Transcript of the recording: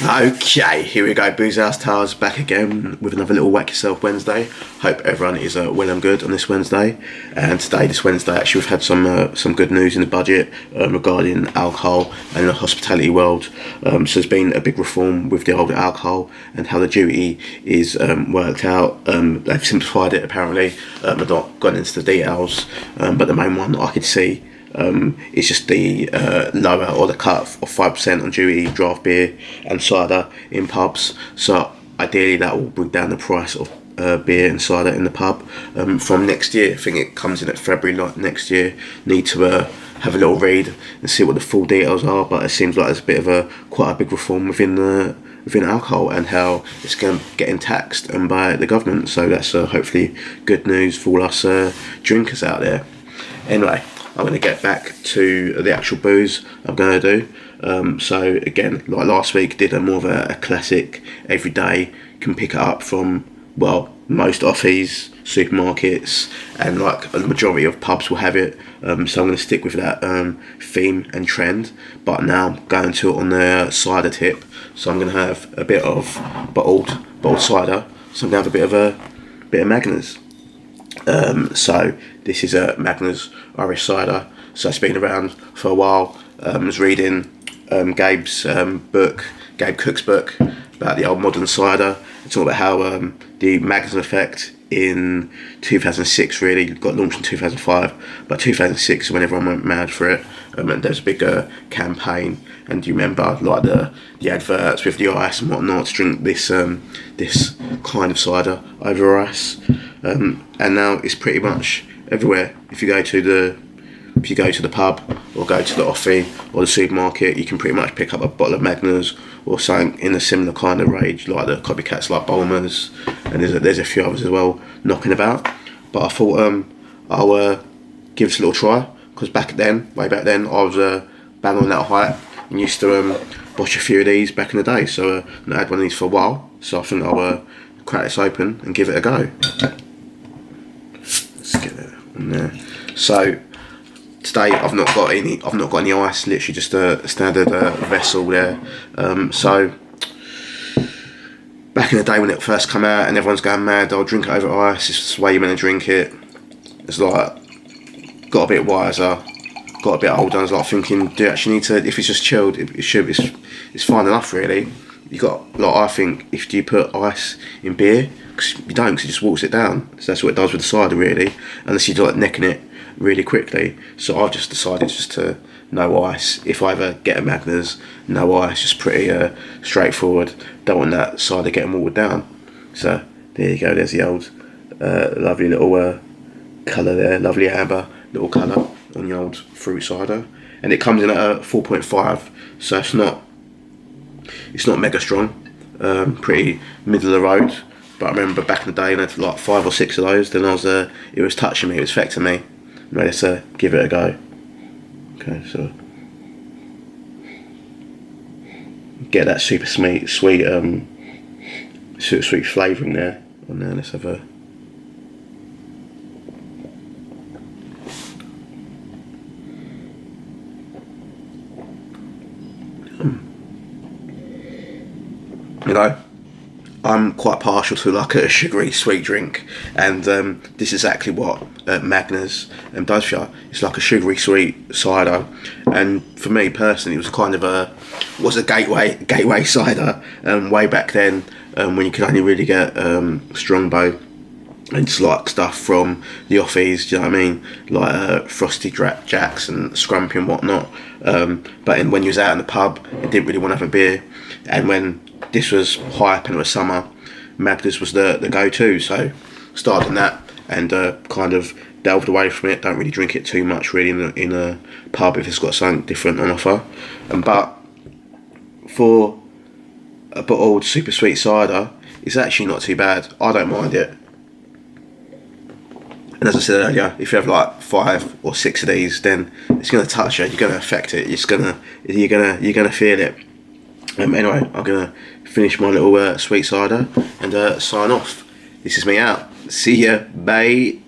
Okay, here we go. Booze House Towers back again with another little Whack Yourself Wednesday. Hope everyone is well and good on this Wednesday. And today, this Wednesday, actually, we've had some good news in the budget regarding alcohol and the hospitality world. So there's been a big reform with the old alcohol and how the duty is worked out. They've simplified it apparently. I've not gone into the details, but the main one that I could see it's just the lower or the cut of 5% on duty draft beer and cider in pubs. So ideally that will bring down the price of beer and cider in the pub from next year. I think it comes in at February next year. Need to have a little read and see what the full details are, but it seems like there's a bit of quite a big reform within alcohol and how it's going to get taxed by the government. So that's hopefully good news for all us drinkers out there. Anyway, I'm going to get back to the actual booze I'm going to do. So again, like last week, did a more of a classic everyday. Can pick it up from, well, most offies, supermarkets, and like the majority of pubs will have it. So I'm going to stick with that theme and trend. But now going to it on the cider tip. So I'm going to have a bit of bottled cider. So I'm going to have a bit of Magners. So this is a Magners Irish cider. So it's been around for a while. I was reading Gabe Cook's book about the old modern cider. It's all about how the Magners effect in 2006 really got launched in 2005, but 2006 is when everyone went mad for it. And there's a big campaign, and you remember like the adverts with the ice and whatnot to drink this kind of cider over ice. And now it's pretty much everywhere. If you go to the pub or go to the offie or the supermarket, you can pretty much pick up a bottle of Magners or something in a similar kind of range, like the copycats like Bulmers, and there's a few others as well knocking about. But I thought I'll give this a little try, because way back then, I was bang on that height and used to watch a few of these back in the day. So I had one of these for a while, so I think I'll crack this open and give it a go. Let's get it on there. So today I've not got any ice, literally just a standard vessel there. So back in the day when it first came out and everyone's going mad, I'll drink it over ice. It's the way you're meant to drink it. It's like got a bit wiser, got a bit older. I was like thinking, do you actually need to? If it's just chilled, it's fine enough really. You got like, I think if you put ice in beer, cause you don't, because it just walks it down. So that's what it does with the cider really, unless you're like necking it really quickly. So I've just decided just to no ice. If I ever get a Magners, no ice, just pretty straightforward. Don't want that cider getting watered down. So there you go, there's the old lovely little colour there, lovely amber little colour on the old fruit cider. And it comes in at a 4.5, so it's not mega strong, pretty middle of the road. But I remember back in the day, I had like 5 or 6 of those. Then it was touching me, it was affecting me. Let's give it a go. Okay, so get that super sweet flavouring there on there. Let's have a. You know, I'm quite partial to like a sugary sweet drink, and this is exactly what Magners does for you. It's like a sugary sweet cider, and for me personally, it was kind of a gateway cider way back then, when you could only really get Strongbow and just like stuff from the offies, do you know what I mean? Like Frosty Jacks and Scrumpy and whatnot. But when you was out in the pub, you didn't really want to have a beer, and when this was hype and it was summer, Magners was the go-to. So started on that and kind of delved away from it. Don't really drink it too much really in a pub if it's got something different on offer. But for a bottled super sweet cider, it's actually not too bad. I don't mind it. And as I said earlier, if you have like 5 or 6 of these, then it's going to touch you. You're going to affect it. You're gonna feel it. Anyway, I'm gonna finish my little sweet cider and sign off. This is me out. See ya, bye.